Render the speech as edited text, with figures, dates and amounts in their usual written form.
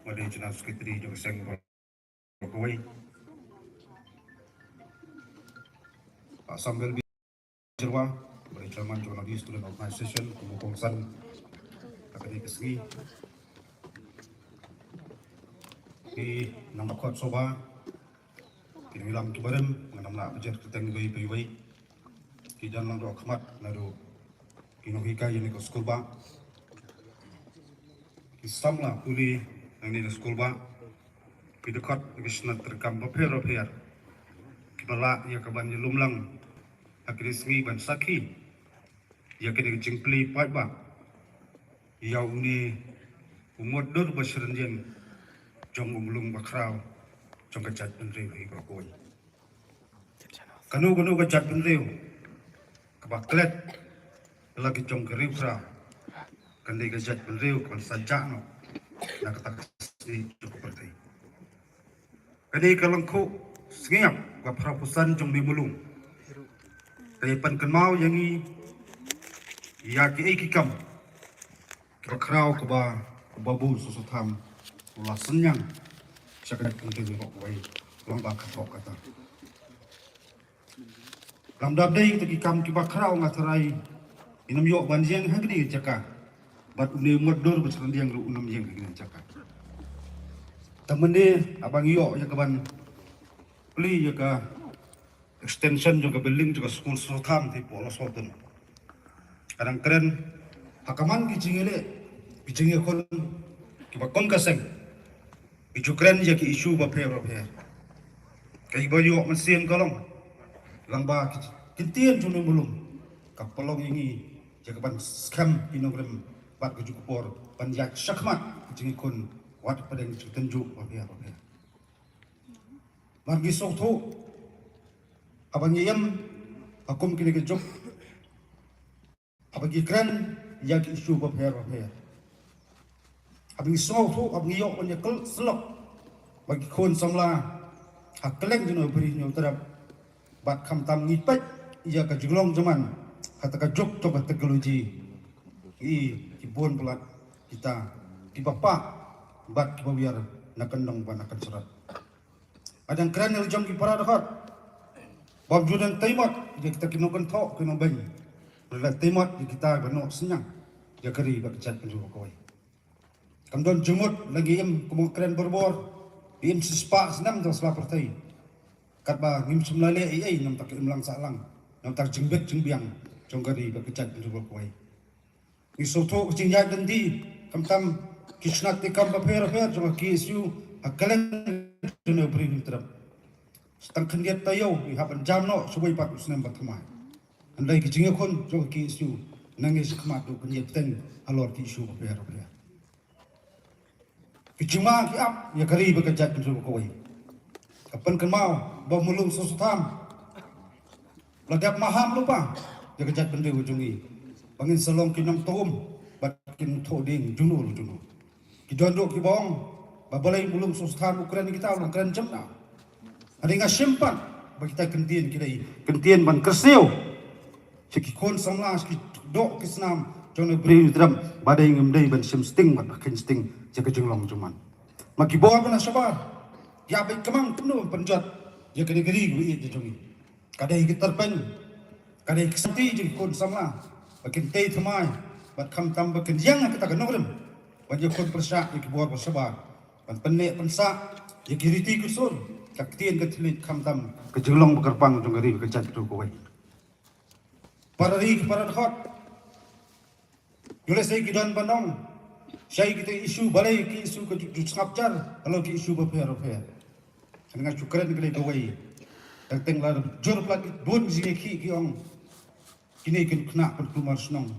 Wadai China Secretary juga seng berkawai. Pak Samuel Jirwa, Wadai Chairman Journalist Student Organization, Kumukongsan, Akademi Kesegi. Di nama kuat soba, kini wilam kibarem, mengenam nak bejar keteng bayi. Kijan lang doa khmat, naru kinuhika yang ikut sekolah ba. Kisamla puli yang ini sekolah ba. Kidekat kisna terkam baper. Kibala ya kaban lumlang, akhirnya sengi ban sakhi. Ya kini jingpli pai ba. Ya uni umur dur berserenjen. Jong umlung bakrau, jong kejat penriu hingga koi. Kanu kejat penriu, kebaklet, lagi jong keriu krau, kandi kejat penriu kon sajak no, nak tak si cukup bertai. Kandi kalangku sengiap, kaprapusan jong dimulung. Kandi penkenmau yangi, ya ki ikikam, kebakrau kebabu susutam. Ulah senyang, saya kena penting kok kau ulang bakal kata. Dalam dabdai itu kikam kibakrau ngatarai inam yok banjian hagdi cakap, bat uni merdur berserendiang lu unam yang gini cakap. Temen dia abang yok yang kaban beli juga extension juga building juga school sultan di polos sultan. Kadang keren hakaman kicingile kon kibakon kaseng. Isu keren je ki isu baper. Kai bayu mesin kolong. Langba kintian cuma belum. Kapolong ini jakaban scam inogram bat kejuk por panjat syakmat jingi kun wat padang tenjuk baper. Margi sokto abang yam akum kini kejuk. Abang keren ya ki isu baper. Abang sokto abang yok panjakal selok bagi kon samla hakeleng jeno beri nyo terap bat kham tam ngipet ia ka juglong zaman kata ka jok coba teknologi kibon pelat kita ki bapa bat ki biar nak kendong ban akan surat adang keren yang jom ki para dekat bab judan taimat dia kita kinokan thok kino bang la taimat kita bano senyang dia keri bak chat penjual koi kamdon jumut lagi kemungkinan berbor im sispa senam dah sebab pertai kat ba ngim sumlale ai nam tak imlang salang nam tak jengbek jengbiang jonggari bak kecat penjual koi ni soto jinjat dendi kamtam kisnat tikam baper jong kisu akalan jeno bring terap setang kendiat tayo i hapan jamno subai pat usnam bathamai andai kijingekon jong kisu nangis khmat do kendiat ten alor kisu baper. Kicuma ki ap ya kari bekejat penjual koi. Kapan kenmau bawa mulung susutam. Ladap maham lupa ya kejat penjual jungi. Bangin selong kinam tom bakin toding junul. Kidondok ki bong babalai mulung susutam ukuran kita ulang keren jemna. Ada nga simpan bagi kita kentian ban kersiu. Siki kon samla siki dok kisnam jono beri dram badai ngemdai ban sting ban bakin sting jaga jenglong cuman maki bawa bana sabar ya baik kemang penuh penjat ya geri wi itu jongi kadai kita pen kadai kesanti je kon samla bakin tei thamai bat kham tam bakin yang kita kenogrem bagi kon persa ya bawa bersabar ban penek pensa ya kiriti kusun kaktian ketlit kham tam ke jenglong bekerpang jonggari kecat tu koi para hot Jules saya kidan bandong, saya kita isu balai ki isu ke skapcar, kalau ki isu baper. Dengan cukran kita kawai, tentang lah jor pelat don sini ki ong, kini kena pertumar senang.